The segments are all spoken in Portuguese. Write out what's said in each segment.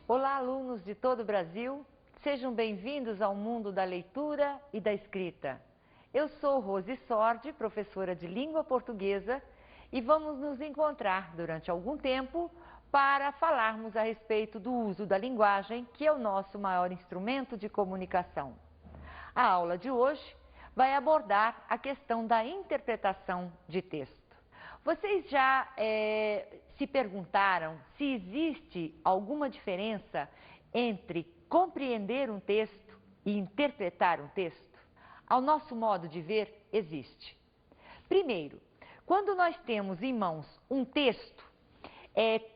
Olá, alunos de todo o Brasil, sejam bem-vindos ao mundo da leitura e da escrita. Eu sou Rose Sordi, professora de língua portuguesa, e vamos nos encontrar durante algum tempo para falarmos a respeito do uso da linguagem, que é o nosso maior instrumento de comunicação. A aula de hoje vai abordar a questão da interpretação de texto. Vocês já se perguntaram se existe alguma diferença entre compreender um texto e interpretar um texto? Ao nosso modo de ver, existe. Primeiro, quando nós temos em mãos um texto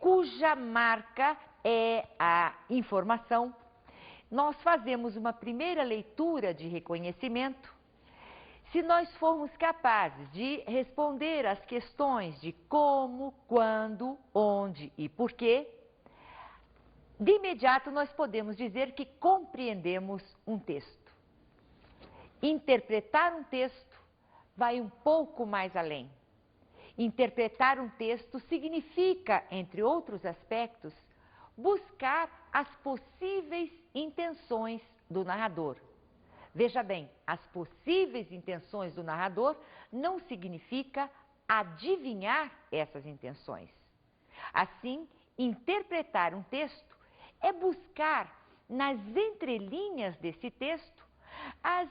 cuja marca é a informação, nós fazemos uma primeira leitura de reconhecimento. Se nós formos capazes de responder às questões de como, quando, onde e porquê, de imediato nós podemos dizer que compreendemos um texto. Interpretar um texto vai um pouco mais além. Interpretar um texto significa, entre outros aspectos, buscar as possíveis intenções do narrador. Veja bem, as possíveis intenções do narrador não significa adivinhar essas intenções. Assim, interpretar um texto é buscar nas entrelinhas desse texto as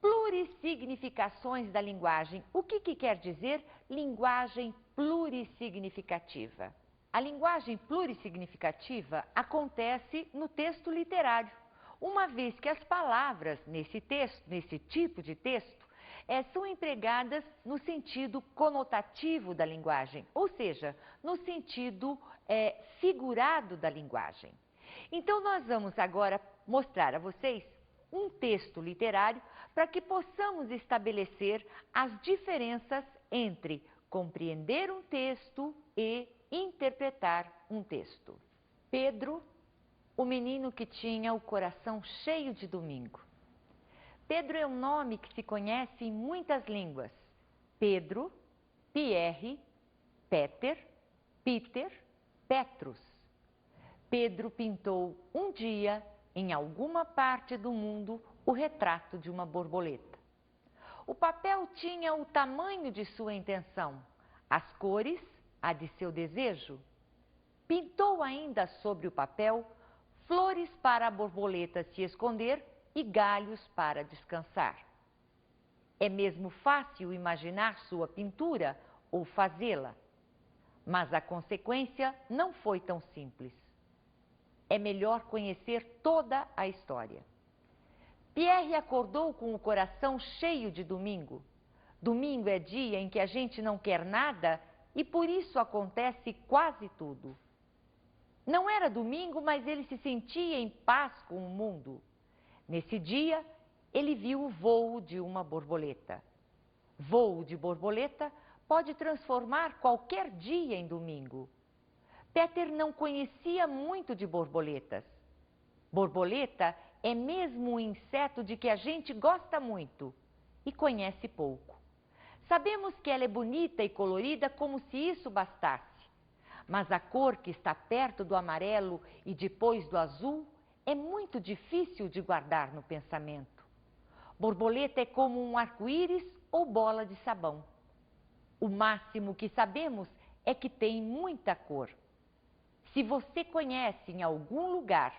plurissignificações da linguagem. O que quer dizer linguagem plurissignificativa? A linguagem plurissignificativa acontece no texto literário, uma vez que as palavras nesse texto, nesse tipo de texto, são empregadas no sentido conotativo da linguagem, ou seja, no sentido figurado da linguagem. Então, nós vamos agora mostrar a vocês um texto literário para que possamos estabelecer as diferenças entre compreender um texto e interpretar um texto. Pedro, o menino que tinha o coração cheio de domingo. Pedro é um nome que se conhece em muitas línguas. Pedro, Pierre, Peter, Peter, Petrus. Pedro pintou um dia, em alguma parte do mundo, o retrato de uma borboleta. O papel tinha o tamanho de sua intenção, as cores, a de seu desejo. Pintou ainda sobre o papel flores para a borboleta se esconder e galhos para descansar. É mesmo fácil imaginar sua pintura ou fazê-la, mas a consequência não foi tão simples. É melhor conhecer toda a história. Pierre acordou com o coração cheio de domingo. Domingo é dia em que a gente não quer nada e por isso acontece quase tudo. Não era domingo, mas ele se sentia em paz com o mundo. Nesse dia, ele viu o voo de uma borboleta. Voo de borboleta pode transformar qualquer dia em domingo. Peter não conhecia muito de borboletas. Borboleta é mesmo um inseto de que a gente gosta muito e conhece pouco. Sabemos que ela é bonita e colorida como se isso bastasse. Mas a cor que está perto do amarelo e depois do azul é muito difícil de guardar no pensamento. Borboleta é como um arco-íris ou bola de sabão. O máximo que sabemos é que tem muita cor. Se você conhece em algum lugar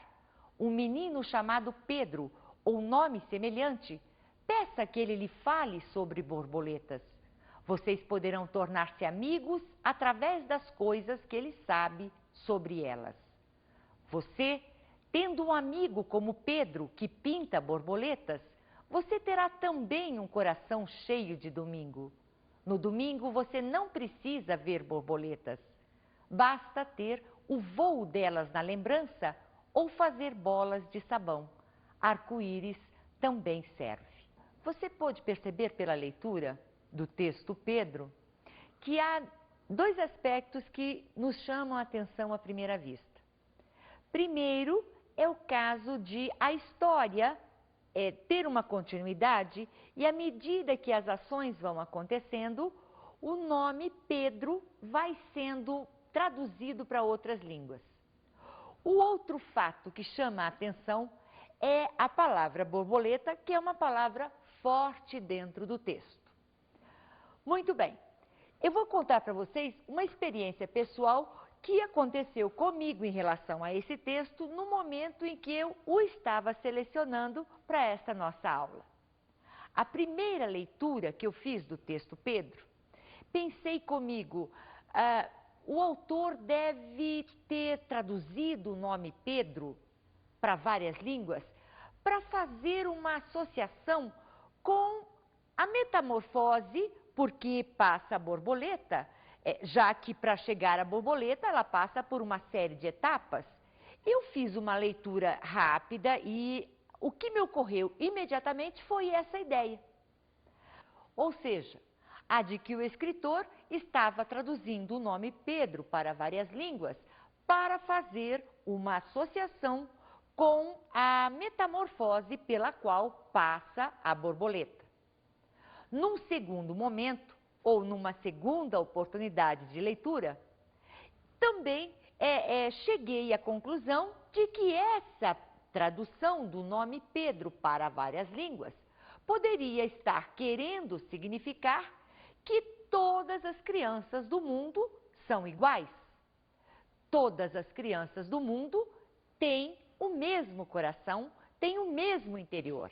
um menino chamado Pedro ou nome semelhante, peça que ele lhe fale sobre borboletas. Vocês poderão tornar-se amigos através das coisas que ele sabe sobre elas. Você, tendo um amigo como Pedro, que pinta borboletas, você terá também um coração cheio de domingo. No domingo você não precisa ver borboletas. Basta ter o voo delas na lembrança ou fazer bolas de sabão. Arco-íris também serve. Você pode perceber pela leitura do texto Pedro que há dois aspectos que nos chamam a atenção à primeira vista. Primeiro é o caso de a história ter uma continuidade e à medida que as ações vão acontecendo, o nome Pedro vai sendo traduzido para outras línguas. O outro fato que chama a atenção é a palavra borboleta, que é uma palavra forte dentro do texto. Muito bem, eu vou contar para vocês uma experiência pessoal que aconteceu comigo em relação a esse texto no momento em que eu o estava selecionando para esta nossa aula. A primeira leitura que eu fiz do texto Pedro, pensei comigo, o autor deve ter traduzido o nome Pedro para várias línguas para fazer uma associação com a metamorfose, porque passa a borboleta, já que para chegar à borboleta ela passa por uma série de etapas. Eu fiz uma leitura rápida e o que me ocorreu imediatamente foi essa ideia. Ou seja, a de que o escritor estava traduzindo o nome Pedro para várias línguas para fazer uma associação com a metamorfose pela qual passa a borboleta. Num segundo momento, ou numa segunda oportunidade de leitura, também cheguei à conclusão de que essa tradução do nome Pedro para várias línguas poderia estar querendo significar que todas as crianças do mundo são iguais. Todas as crianças do mundo têm o mesmo coração, têm o mesmo interior.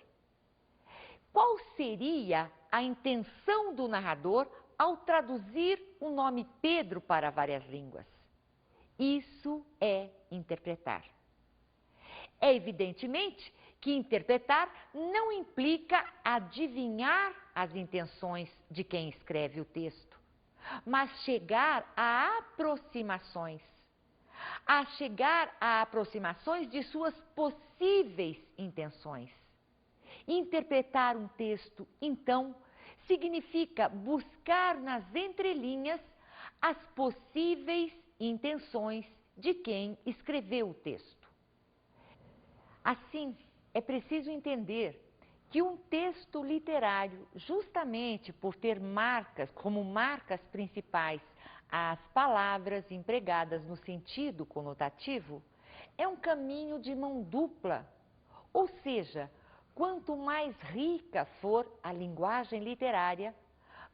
Qual seria a intenção do narrador ao traduzir o nome Pedro para várias línguas? Isso é interpretar. É evidentemente que interpretar não implica adivinhar as intenções de quem escreve o texto, mas chegar a aproximações de suas possíveis intenções. Interpretar um texto, então, significa buscar nas entrelinhas as possíveis intenções de quem escreveu o texto. Assim, é preciso entender que um texto literário, justamente por ter como marcas principais as palavras empregadas no sentido conotativo, é um caminho de mão dupla. Ou seja, quanto mais rica for a linguagem literária,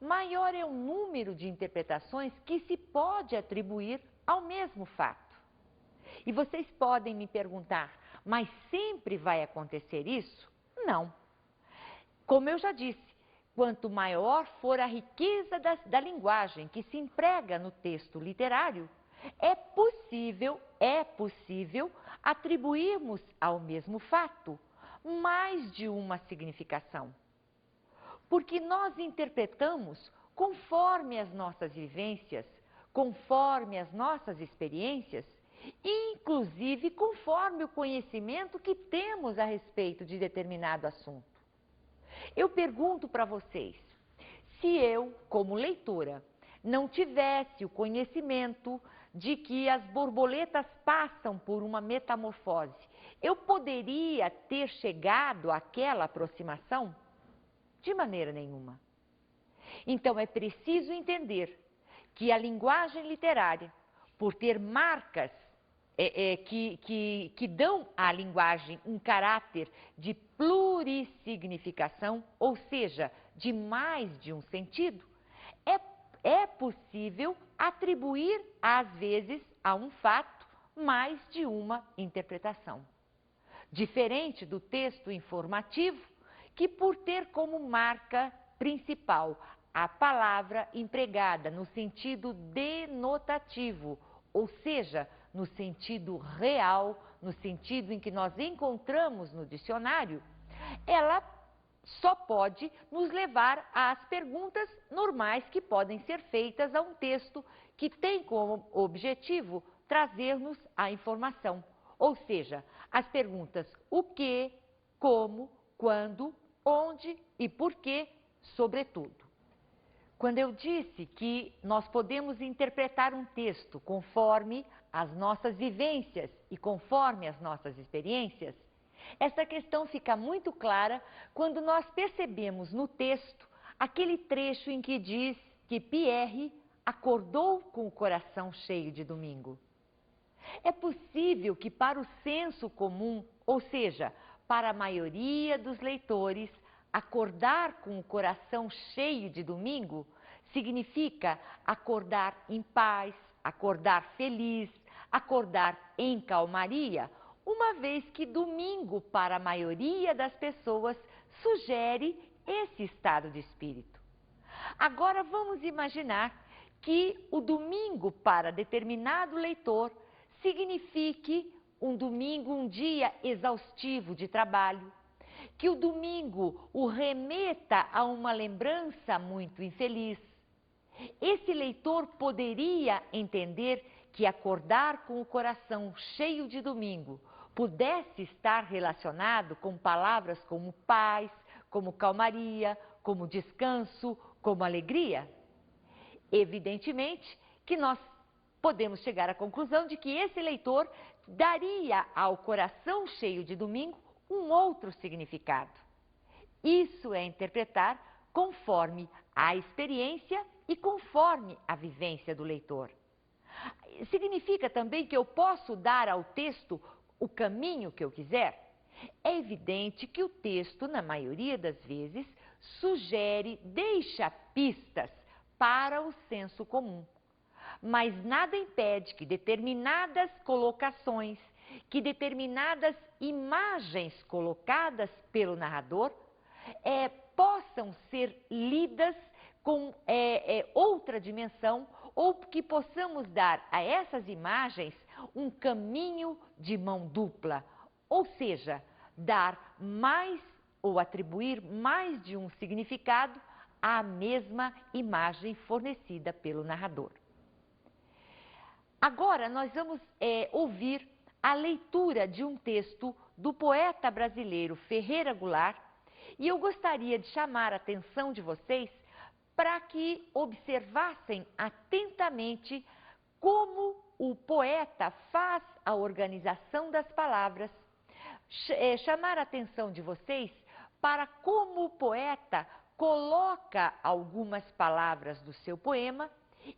maior é o número de interpretações que se pode atribuir ao mesmo fato. E vocês podem me perguntar, mas sempre vai acontecer isso? Não. Como eu já disse, quanto maior for a riqueza da linguagem que se emprega no texto literário, é possível atribuirmos ao mesmo fato mais de uma significação. Porque nós interpretamos conforme as nossas vivências, conforme as nossas experiências, e inclusive conforme o conhecimento que temos a respeito de determinado assunto. Eu pergunto para vocês, se eu, como leitora, não tivesse o conhecimento de que as borboletas passam por uma metamorfose, eu poderia ter chegado àquela aproximação? De maneira nenhuma. Então é preciso entender que a linguagem literária, por ter marcas que dão à linguagem um caráter de plurissignificação, ou seja, de mais de um sentido, é possível atribuir, às vezes, a um fato mais de uma interpretação. Diferente do texto informativo, que por ter como marca principal a palavra empregada no sentido denotativo, ou seja, no sentido real, no sentido em que nós encontramos no dicionário, ela só pode nos levar às perguntas normais que podem ser feitas a um texto que tem como objetivo trazer-nos a informação. Ou seja, as perguntas o que, como, quando, onde e porquê, sobretudo. Quando eu disse que nós podemos interpretar um texto conforme as nossas vivências e conforme as nossas experiências, essa questão fica muito clara quando nós percebemos no texto aquele trecho em que diz que Pierre acordou com o coração cheio de domingo. É possível que para o senso comum, ou seja, para a maioria dos leitores, acordar com o coração cheio de domingo significa acordar em paz, acordar feliz, acordar em calmaria, uma vez que domingo, para a maioria das pessoas, sugere esse estado de espírito. Agora vamos imaginar que o domingo, para determinado leitor, signifique um domingo, um dia exaustivo de trabalho, que o domingo o remeta a uma lembrança muito infeliz. Esse leitor poderia entender que acordar com o coração cheio de domingo pudesse estar relacionado com palavras como paz, como calmaria, como descanso, como alegria? Evidentemente que nós podemos chegar à conclusão de que esse leitor daria ao coração cheio de domingo um outro significado. Isso é interpretar conforme a experiência e conforme a vivência do leitor. Significa também que eu posso dar ao texto o caminho que eu quiser? É evidente que o texto, na maioria das vezes, sugere, deixa pistas para o senso comum. Mas nada impede que determinadas colocações, que determinadas imagens colocadas pelo narrador possam ser lidas com outra dimensão, ou que possamos dar a essas imagens um caminho de mão dupla, ou seja, dar mais ou atribuir mais de um significado à mesma imagem fornecida pelo narrador. Agora nós vamos ouvir a leitura de um texto do poeta brasileiro Ferreira Goulart, e eu gostaria de chamar a atenção de vocês para que observassem atentamente como o poeta faz a organização das palavras, chamar a atenção de vocês para como o poeta coloca algumas palavras do seu poema,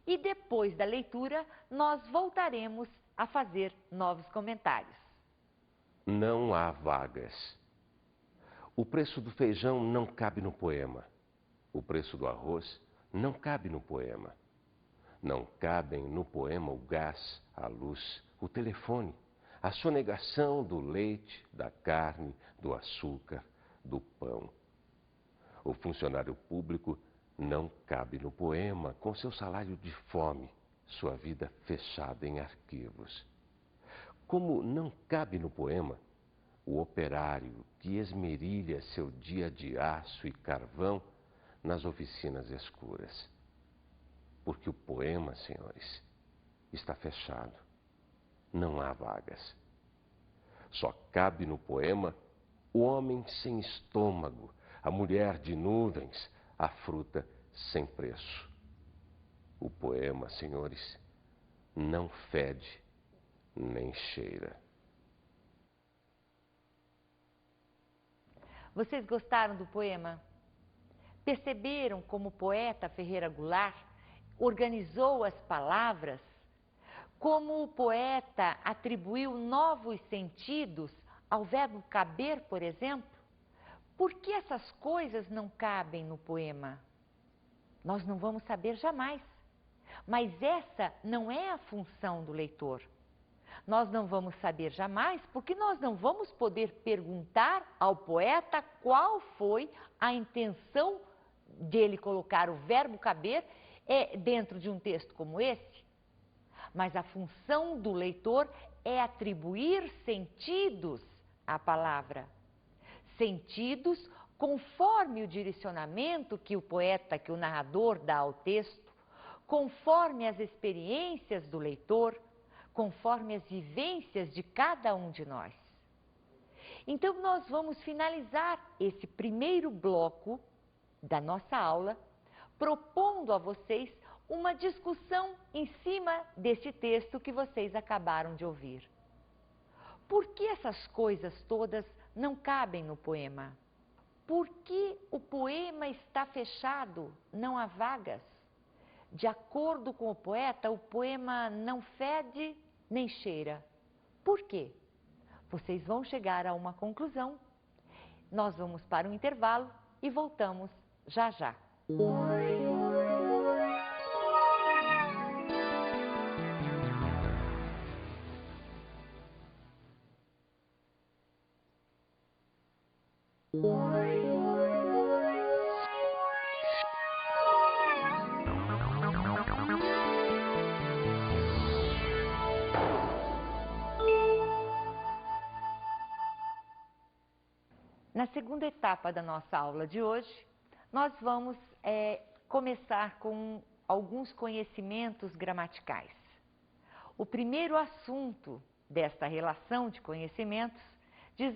e depois da leitura nós voltaremos a fazer novos comentários. Não há vagas. O preço do feijão não cabe no poema. O preço do arroz não cabe no poema. Não cabem no poema o gás, a luz, o telefone, a sonegação do leite, da carne, do açúcar, do pão. O funcionário público não cabe no poema com seu salário de fome, sua vida fechada em arquivos. Como não cabe no poema o operário que esmerilha seu dia de aço e carvão nas oficinas escuras. Porque o poema, senhores, está fechado. Não há vagas. Só cabe no poema o homem sem estômago, a mulher de nuvens, a fruta sem preço. O poema, senhores, não fede nem cheira. Vocês gostaram do poema? Perceberam como o poeta Ferreira Goulart organizou as palavras? Como o poeta atribuiu novos sentidos ao verbo caber, por exemplo? Por que essas coisas não cabem no poema? Nós não vamos saber jamais. Mas essa não é a função do leitor. Nós não vamos saber jamais porque nós não vamos poder perguntar ao poeta qual foi a intenção dele colocar o verbo caber dentro de um texto como esse, mas a função do leitor é atribuir sentidos à palavra. Sentidos conforme o direcionamento que o poeta, que o narrador dá ao texto, conforme as experiências do leitor, conforme as vivências de cada um de nós. Então, nós vamos finalizar esse primeiro bloco da nossa aula, propondo a vocês uma discussão em cima deste texto que vocês acabaram de ouvir. Por que essas coisas todas não cabem no poema? Por que o poema está fechado, não há vagas? De acordo com o poeta, o poema não fede nem cheira. Por quê? Vocês vão chegar a uma conclusão. Nós vamos para um intervalo e voltamos já já. Na segunda etapa da nossa aula de hoje, nós vamos começar com alguns conhecimentos gramaticais. O primeiro assunto desta relação de conhecimentos diz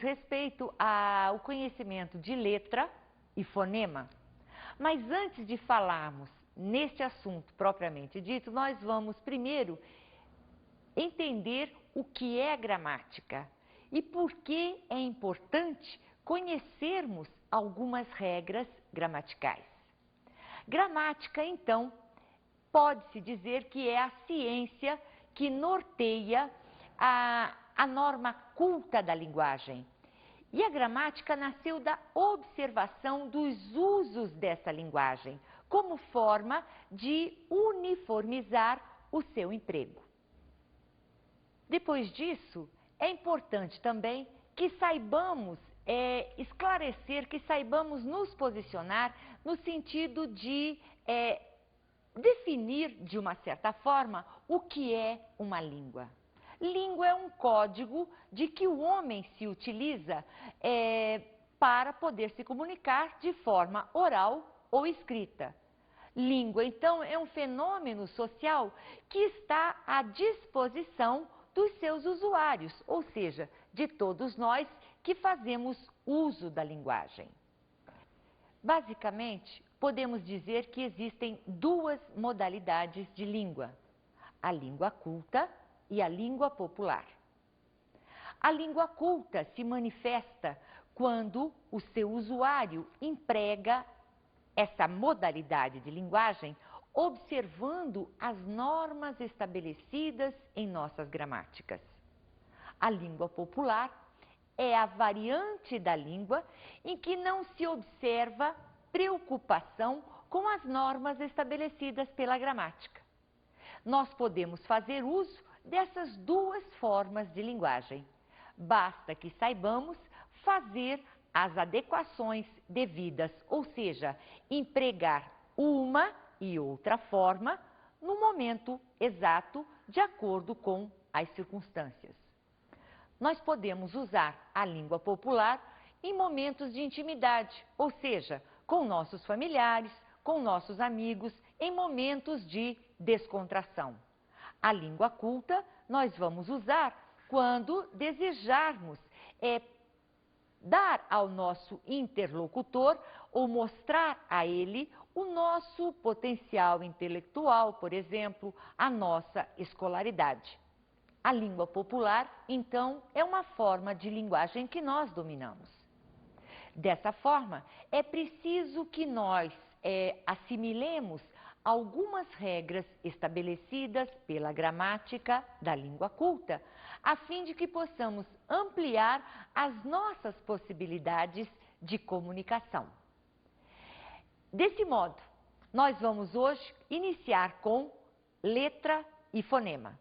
respeito ao conhecimento de letra e fonema. Mas antes de falarmos neste assunto propriamente dito, nós vamos primeiro entender o que é gramática e por que é importante conhecermos algumas regras gramaticais. Gramática, então, pode-se dizer que é a ciência que norteia a norma culta da linguagem. E a gramática nasceu da observação dos usos dessa linguagem, como forma de uniformizar o seu emprego. Depois disso, é importante também que saibamos esclarecer, que saibamos nos posicionar no sentido de definir, de uma certa forma, o que é uma língua. Língua é um código de que o homem se utiliza para poder se comunicar de forma oral ou escrita. Língua, então, é um fenômeno social que está à disposição dos seus usuários, ou seja, de todos nós que fazemos uso da linguagem. Basicamente, podemos dizer que existem duas modalidades de língua: a língua culta e a língua popular. A língua culta se manifesta quando o seu usuário emprega essa modalidade de linguagem observando as normas estabelecidas em nossas gramáticas. A língua popular é a variante da língua em que não se observa preocupação com as normas estabelecidas pela gramática. Nós podemos fazer uso dessas duas formas de linguagem. Basta que saibamos fazer as adequações devidas, ou seja, empregar uma e outra forma no momento exato, de acordo com as circunstâncias. Nós podemos usar a língua popular em momentos de intimidade, ou seja, com nossos familiares, com nossos amigos, em momentos de descontração. A língua culta nós vamos usar quando desejarmos dar ao nosso interlocutor ou mostrar a ele o nosso potencial intelectual, por exemplo, a nossa escolaridade. A língua popular, então, é uma forma de linguagem que nós dominamos. Dessa forma, é preciso que nós assimilemos algumas regras estabelecidas pela gramática da língua culta, a fim de que possamos ampliar as nossas possibilidades de comunicação. Desse modo, nós vamos hoje iniciar com letra e fonema.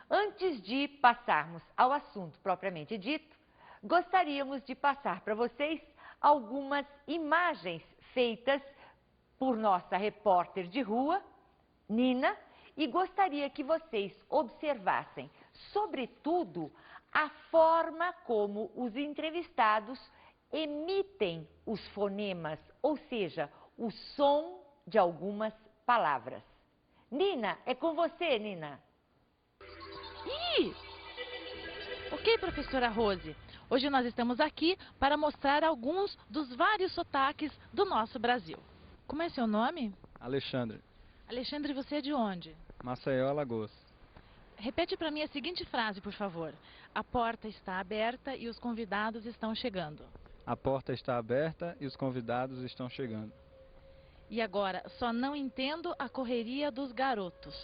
Antes de passarmos ao assunto propriamente dito, gostaríamos de passar para vocês algumas imagens feitas por nossa repórter de rua, Nina, e gostaria que vocês observassem, sobretudo, a forma como os entrevistados emitem os fonemas, ou seja, o som de algumas palavras. Nina, é com você, Nina. Ok, professora Rose. Hoje nós estamos aqui para mostrar alguns dos vários sotaques do nosso Brasil. Como é seu nome? Alexandre. Alexandre, você é de onde? Maceió, Alagoas. Repete para mim a seguinte frase, por favor. A porta está aberta e os convidados estão chegando. A porta está aberta e os convidados estão chegando. E agora, só não entendo a correria dos garotos.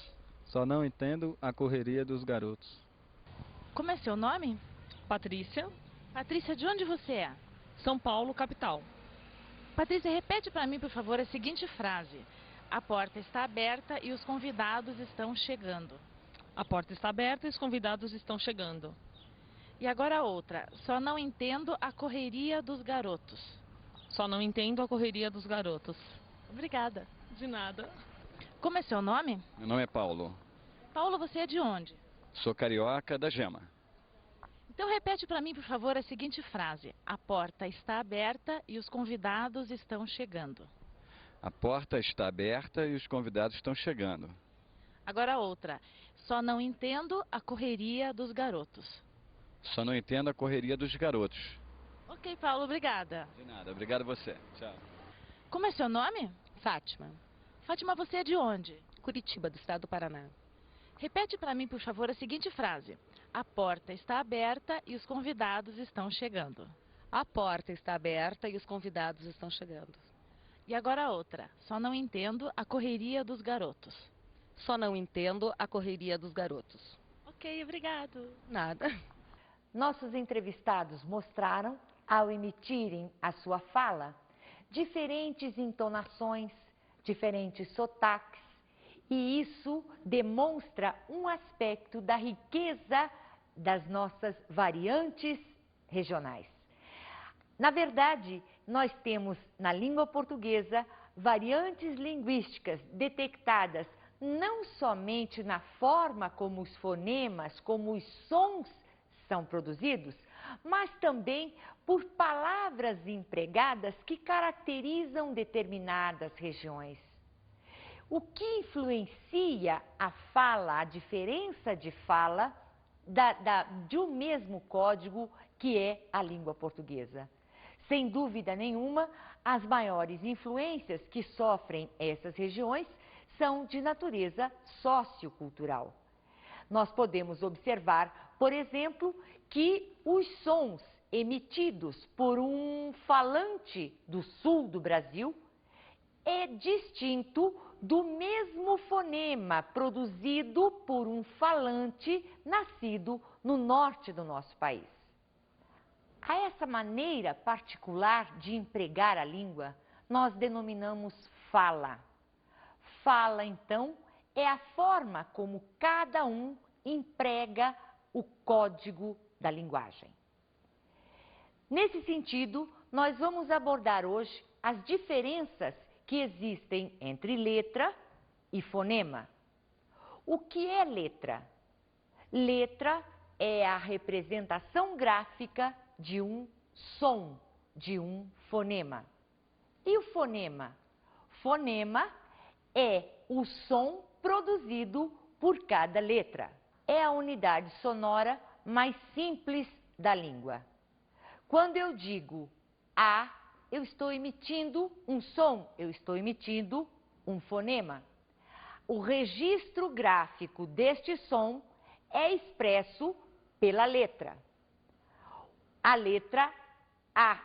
Só não entendo a correria dos garotos. Como é seu nome? Patrícia, Patrícia, de onde você é? São Paulo, capital. Patrícia, repete para mim, por favor, a seguinte frase. A porta está aberta e os convidados estão chegando. A porta está aberta e os convidados estão chegando. E agora outra. Só não entendo a correria dos garotos. Só não entendo a correria dos garotos. Obrigada. De nada. Como é seu nome? Meu nome é Paulo. Paulo, você é de onde? Sou carioca da Gema. Então repete para mim, por favor, a seguinte frase. A porta está aberta e os convidados estão chegando. A porta está aberta e os convidados estão chegando. Agora outra. Só não entendo a correria dos garotos. Só não entendo a correria dos garotos. Ok, Paulo, obrigada. De nada, obrigado a você. Tchau. Como é seu nome? Fátima, Fátima, você é de onde? Curitiba, do estado do Paraná. Repete para mim, por favor, a seguinte frase. A porta está aberta e os convidados estão chegando. A porta está aberta e os convidados estão chegando. E agora outra. Só não entendo a correria dos garotos. Só não entendo a correria dos garotos. Ok, obrigado. Nada. Nossos entrevistados mostraram, ao emitirem a sua fala, diferentes entonações, diferentes sotaques, e isso demonstra um aspecto da riqueza das nossas variantes regionais. Na verdade, nós temos na língua portuguesa variantes linguísticas detectadas não somente na forma como os fonemas, como os sons são produzidos, mas também por palavras empregadas que caracterizam determinadas regiões. O que influencia a fala, a diferença de fala de um mesmo código que é a língua portuguesa? Sem dúvida nenhuma, as maiores influências que sofrem essas regiões são de natureza sociocultural. Nós podemos observar, por exemplo, que os sons emitidos por um falante do sul do Brasil é distinto do mesmo fonema produzido por um falante nascido no norte do nosso país. A essa maneira particular de empregar a língua, nós denominamos fala. Fala, então, é a forma como cada um emprega o código da linguagem. Nesse sentido, nós vamos abordar hoje as diferenças que existem entre letra e fonema. O que é letra? Letra é a representação gráfica de um som, de um fonema. E o fonema? Fonema é o som produzido por cada letra. É a unidade sonora mais simples da língua. Quando eu digo A, eu estou emitindo um som, eu estou emitindo um fonema. O registro gráfico deste som é expresso pela letra. A letra A.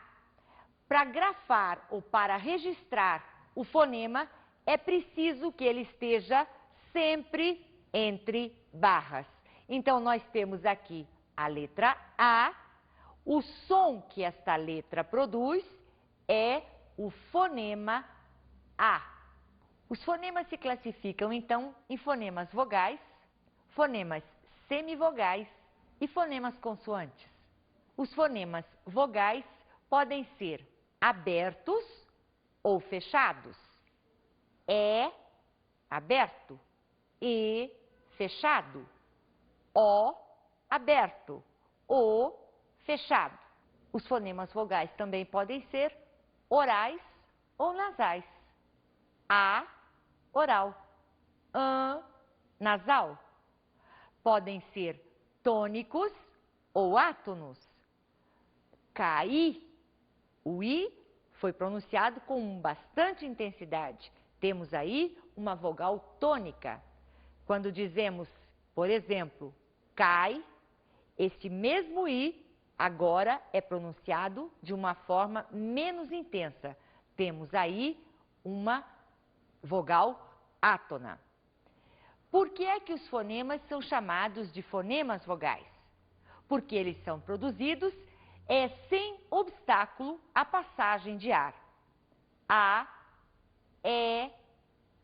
Para grafar ou para registrar o fonema, é preciso que ele esteja sempre entre barras. Então, nós temos aqui a letra A, o som que esta letra produz é o fonema A. Os fonemas se classificam, então, em fonemas vogais, fonemas semivogais e fonemas consoantes. Os fonemas vogais podem ser abertos ou fechados. É aberto. E fechado. O aberto. O fechado. Os fonemas vogais também podem ser orais ou nasais. A, oral. An, nasal. Podem ser tônicos ou átonos. Caí. O I foi pronunciado com bastante intensidade. Temos aí uma vogal tônica. Quando dizemos, por exemplo, cai, esse mesmo I agora é pronunciado de uma forma menos intensa. Temos aí uma vogal átona. Por que é que os fonemas são chamados de fonemas vogais? Porque eles são produzidos sem obstáculo à passagem de ar. A, E,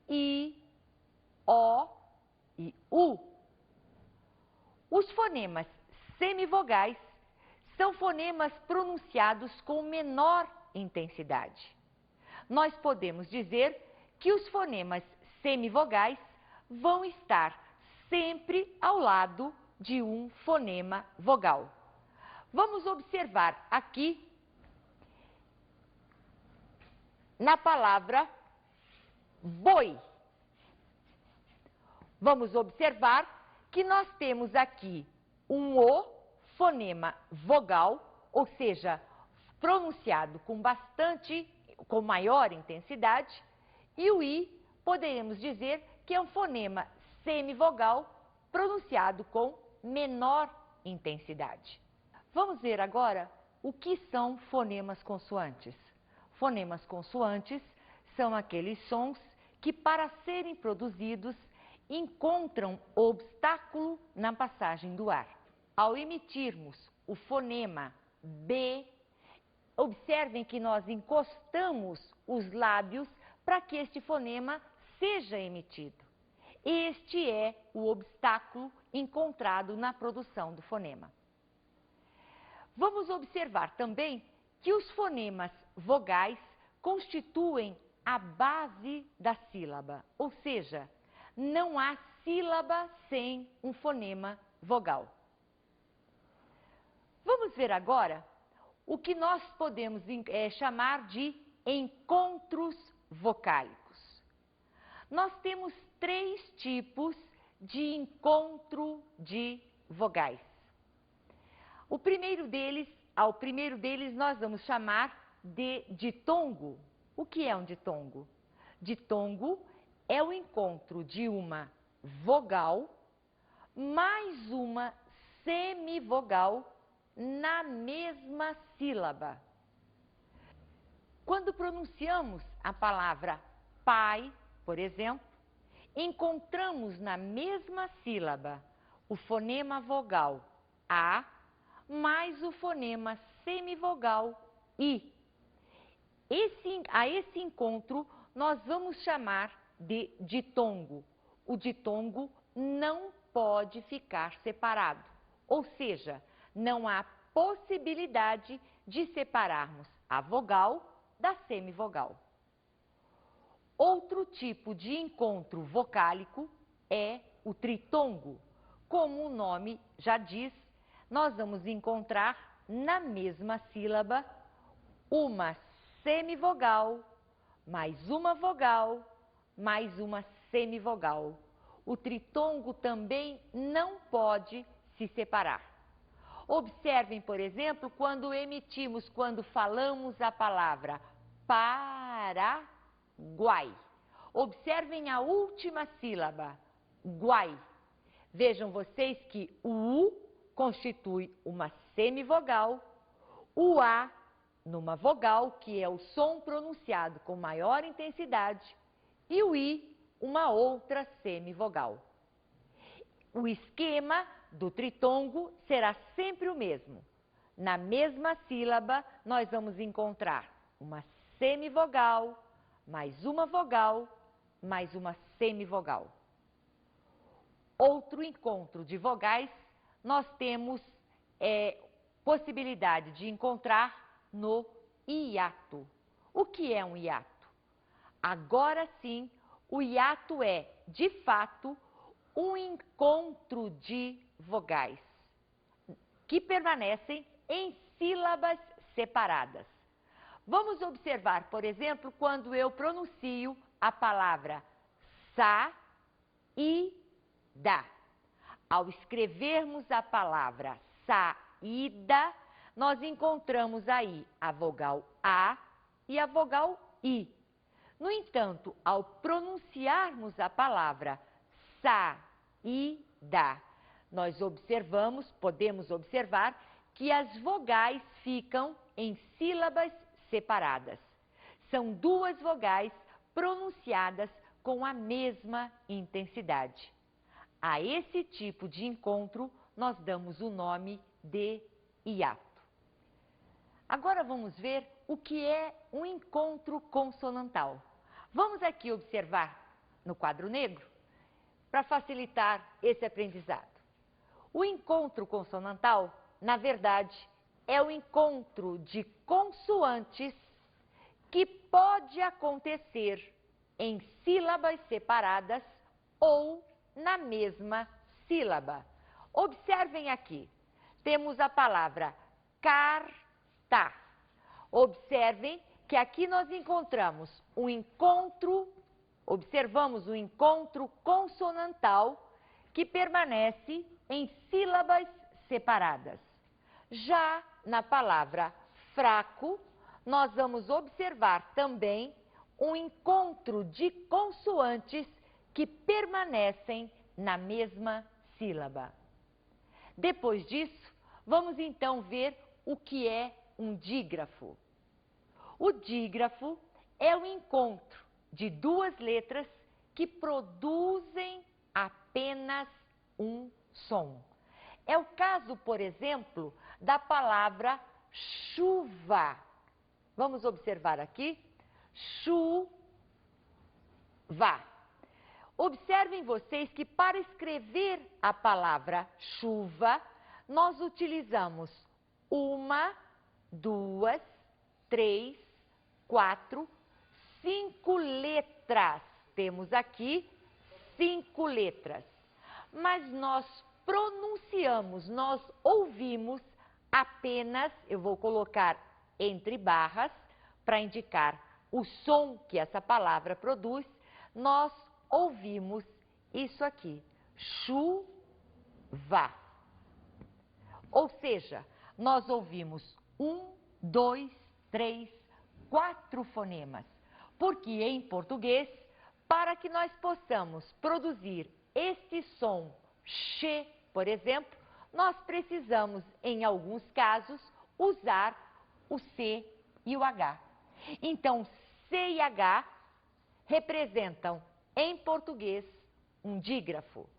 I, O e U. Os fonemas semivogais são fonemas pronunciados com menor intensidade. Nós podemos dizer que os fonemas semivogais vão estar sempre ao lado de um fonema vogal. Vamos observar aqui na palavra boi. Vamos observar que nós temos aqui um O, fonema vogal, ou seja, pronunciado com maior intensidade, e o I, poderemos dizer que é um fonema semivogal pronunciado com menor intensidade. Vamos ver agora o que são fonemas consoantes. Fonemas consoantes são aqueles sons que, para serem produzidos, encontram obstáculo na passagem do ar. Ao emitirmos o fonema B, observem que nós encostamos os lábios para que este fonema seja emitido. Este é o obstáculo encontrado na produção do fonema. Vamos observar também que os fonemas vogais constituem a base da sílaba, ou seja, não há sílaba sem um fonema vogal. Vamos ver agora o que nós podemos chamar de encontros vocálicos. Nós temos 3 tipos de encontro de vogais. Ao primeiro deles nós vamos chamar de ditongo. O que é um ditongo? Ditongo é o encontro de uma vogal mais uma semivogal na mesma sílaba. Quando pronunciamos a palavra pai, por exemplo, encontramos na mesma sílaba o fonema vogal A mais o fonema semivogal I. A esse encontro nós vamos chamar de ditongo. O ditongo não pode ficar separado, ou seja, não há possibilidade de separarmos a vogal da semivogal. Outro tipo de encontro vocálico é o tritongo. Como o nome já diz, nós vamos encontrar na mesma sílaba uma semivogal, mais uma vogal, mais uma semivogal. O tritongo também não pode se separar. Observem, por exemplo, quando falamos a palavra Paraguai. Observem a última sílaba, guai. Vejam vocês que o U constitui uma semivogal, o A numa vogal, que é o som pronunciado com maior intensidade, e o I, uma outra semivogal. O esquema do tritongo será sempre o mesmo. Na mesma sílaba, nós vamos encontrar uma semivogal, mais uma vogal, mais uma semivogal. Outro encontro de vogais, nós temos possibilidade de encontrar no hiato. O que é um hiato? Agora sim, o hiato é, de fato, um encontro de vogais que permanecem em sílabas separadas. Vamos observar, por exemplo, quando eu pronuncio a palavra saída. Ao escrevermos a palavra saída, nós encontramos aí a vogal A e a vogal I. No entanto, ao pronunciarmos a palavra saída, nós podemos observar que as vogais ficam em sílabas separadas. São duas vogais pronunciadas com a mesma intensidade. A esse tipo de encontro, nós damos o nome de hiato. Agora vamos ver o que é um encontro consonantal. Vamos aqui observar no quadro negro, para facilitar esse aprendizado. O encontro consonantal, na verdade, é o encontro de consoantes que pode acontecer em sílabas separadas ou na mesma sílaba. Observem aqui, temos a palavra carta. Observem que aqui nós encontramos observamos um encontro consonantal que permanece em sílabas separadas. Já na palavra fraco, nós vamos observar também um encontro de consoantes que permanecem na mesma sílaba. Depois disso, vamos então ver o que é um dígrafo. O dígrafo é o encontro de duas letras que produzem apenas um som. É o caso, por exemplo, da palavra chuva. Vamos observar aqui. Chuva. Observem vocês que para escrever a palavra chuva, nós utilizamos 1, 2, 3, 4, 5 letras. Temos aqui 5 letras. Mas nós pronunciamos, nós ouvimos apenas, eu vou colocar entre barras, para indicar o som que essa palavra produz, nós ouvimos isso aqui, chuva. Ou seja, nós ouvimos 1, 2, 3, 4 fonemas. Porque em português, para que nós possamos produzir este som che, por exemplo, nós precisamos, em alguns casos, usar o C e o H. Então, C e H representam, em português, um dígrafo.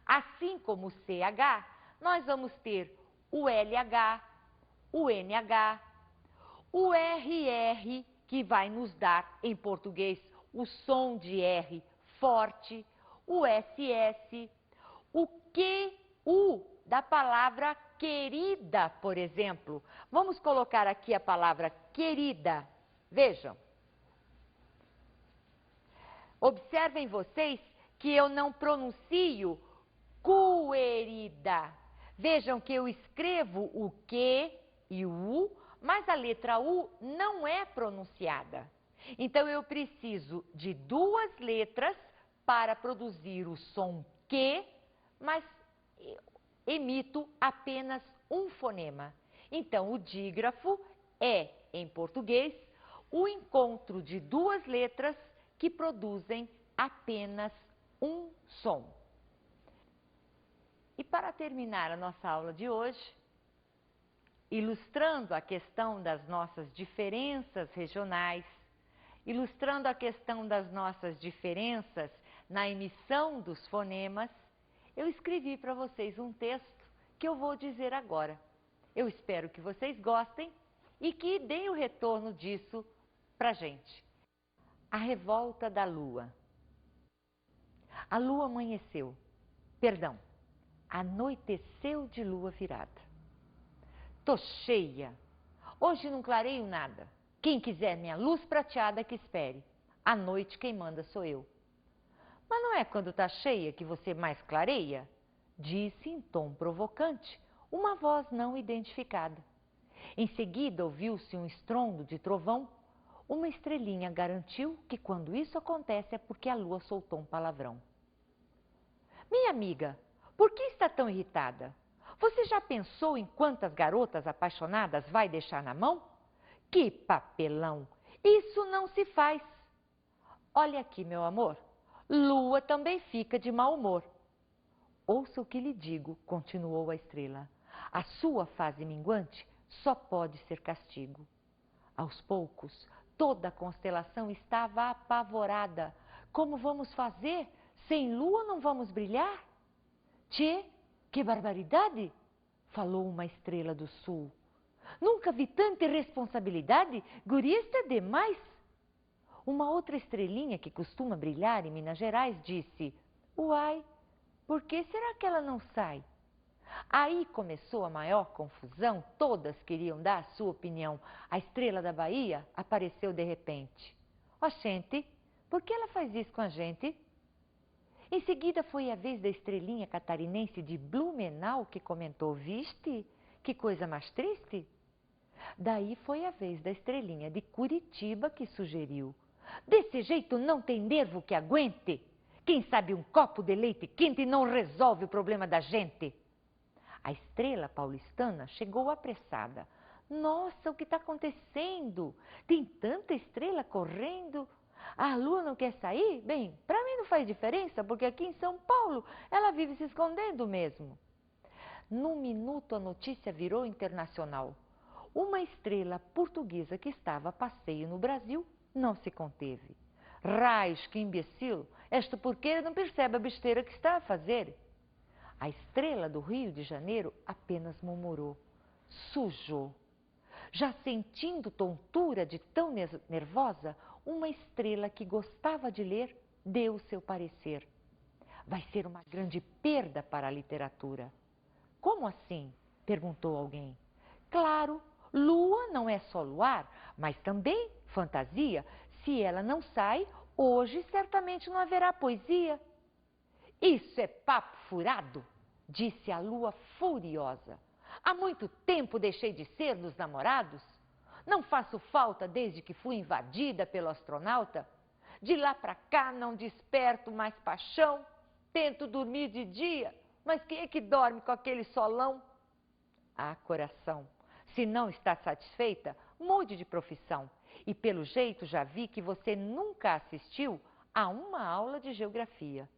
Assim como o CH, nós vamos ter o LH, o NH, o RR, que vai nos dar, em português, o som de R forte, o SS, o QU da palavra querida, por exemplo. Vamos colocar aqui a palavra querida. Vejam. Observem vocês que eu não pronuncio querida. Vejam que eu escrevo o Q e o U, mas a letra U não é pronunciada. Então, eu preciso de duas letras para produzir o som Q, mas emito apenas um fonema. Então, o dígrafo é, em português, o encontro de duas letras que produzem apenas um som. E para terminar a nossa aula de hoje, ilustrando a questão das nossas diferenças regionais, ilustrando a questão das nossas diferenças na emissão dos fonemas, eu escrevi para vocês um texto que eu vou dizer agora. Eu espero que vocês gostem e que deem o retorno disso para a gente. A revolta da lua. A lua amanheceu, anoiteceu de lua virada. Tô cheia, hoje não clareio nada. Quem quiser minha luz prateada que espere. À noite quem manda sou eu. Mas não é quando está cheia que você mais clareia? Disse em tom provocante uma voz não identificada. Em seguida ouviu-se um estrondo de trovão. Uma estrelinha garantiu que quando isso acontece é porque a lua soltou um palavrão. Minha amiga, por que está tão irritada? Você já pensou em quantas garotas apaixonadas vai deixar na mão? Que papelão! Isso não se faz. Olha aqui, meu amor, lua também fica de mau humor. Ouça o que lhe digo, continuou a estrela. A sua fase minguante só pode ser castigo. Aos poucos, toda a constelação estava apavorada. Como vamos fazer? Sem lua não vamos brilhar? Tchê, que barbaridade! Falou uma estrela do sul. Nunca vi tanta irresponsabilidade, guria, isto é demais. Uma outra estrelinha que costuma brilhar em Minas Gerais disse: uai, por que será que ela não sai? Aí começou a maior confusão, todas queriam dar a sua opinião. A estrela da Bahia apareceu de repente. Ó, gente, por que ela faz isso com a gente? Em seguida foi a vez da estrelinha catarinense de Blumenau que comentou: viste, que coisa mais triste? Daí foi a vez da estrelinha de Curitiba que sugeriu: desse jeito não tem nervo que aguente. Quem sabe um copo de leite quente não resolve o problema da gente. A estrela paulistana chegou apressada. Nossa, o que está acontecendo? Tem tanta estrela correndo. A lua não quer sair? Bem, para mim não faz diferença, porque aqui em São Paulo ela vive se escondendo mesmo. Num minuto a notícia virou internacional. Uma estrela portuguesa que estava a passeio no Brasil não se conteve. Raios, que imbecil! Esta porqueira não percebe a besteira que está a fazer. A estrela do Rio de Janeiro apenas murmurou. Sujou. Já sentindo tontura de tão nervosa, uma estrela que gostava de ler deu seu parecer. Vai ser uma grande perda para a literatura. Como assim? Perguntou alguém. Claro, lua não é só luar, mas também fantasia. Se ela não sai, hoje certamente não haverá poesia. Isso é papo furado, disse a lua furiosa. Há muito tempo deixei de ser dos namorados. Não faço falta desde que fui invadida pelo astronauta. De lá para cá não desperto mais paixão. Tento dormir de dia, mas quem é que dorme com aquele solão? Ah, coração, se não está satisfeita, mude de profissão. E pelo jeito já vi que você nunca assistiu a uma aula de geografia.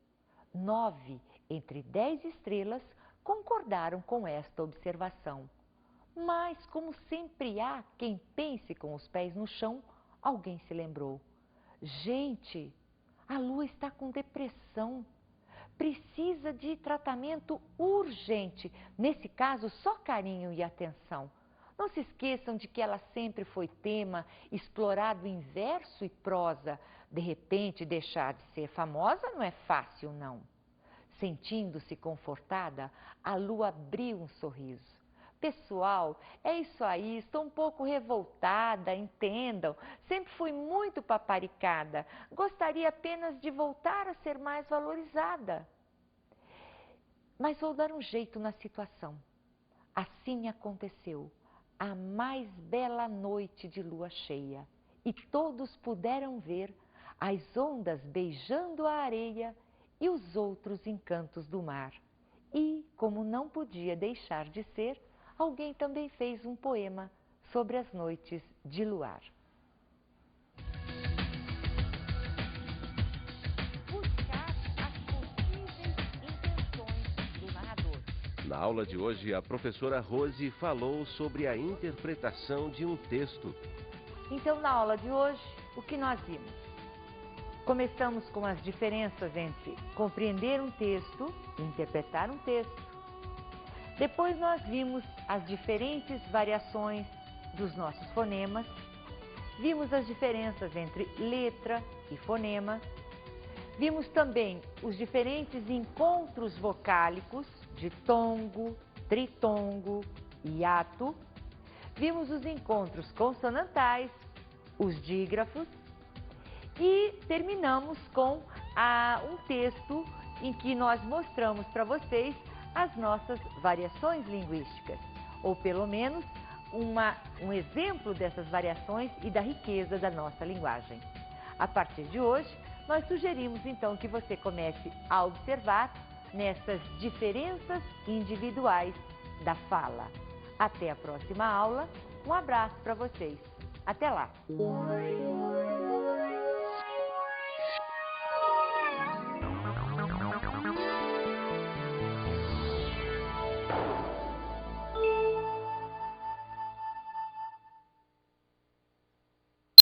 9 entre 10 estrelas concordaram com esta observação. Mas, como sempre há quem pense com os pés no chão, alguém se lembrou. Gente, a lua está com depressão. Precisa de tratamento urgente. Nesse caso, só carinho e atenção. Não se esqueçam de que ela sempre foi tema, explorado em verso e prosa. De repente, deixar de ser famosa não é fácil, não. Sentindo-se confortada, a lua abriu um sorriso. Pessoal, é isso aí, estou um pouco revoltada, entendam. Sempre fui muito paparicada. Gostaria apenas de voltar a ser mais valorizada. Mas vou dar um jeito na situação. Assim aconteceu. A mais bela noite de lua cheia. E todos puderam ver as ondas beijando a areia e os outros encantos do mar. E, como não podia deixar de ser, alguém também fez um poema sobre as noites de luar. Buscar as possíveis intenções do narrador. Na aula de hoje, a professora Rose falou sobre a interpretação de um texto. Então, na aula de hoje, o que nós vimos? Começamos com as diferenças entre compreender um texto e interpretar um texto. Depois nós vimos as diferentes variações dos nossos fonemas. Vimos as diferenças entre letra e fonema. Vimos também os diferentes encontros vocálicos de tongo, tritongo, hiato. Vimos os encontros consonantais, os dígrafos e terminamos com um texto em que nós mostramos para vocês as nossas variações linguísticas, ou pelo menos um exemplo dessas variações e da riqueza da nossa linguagem. A partir de hoje, nós sugerimos então que você comece a observar nessas diferenças individuais da fala. Até a próxima aula, um abraço para vocês. Até lá!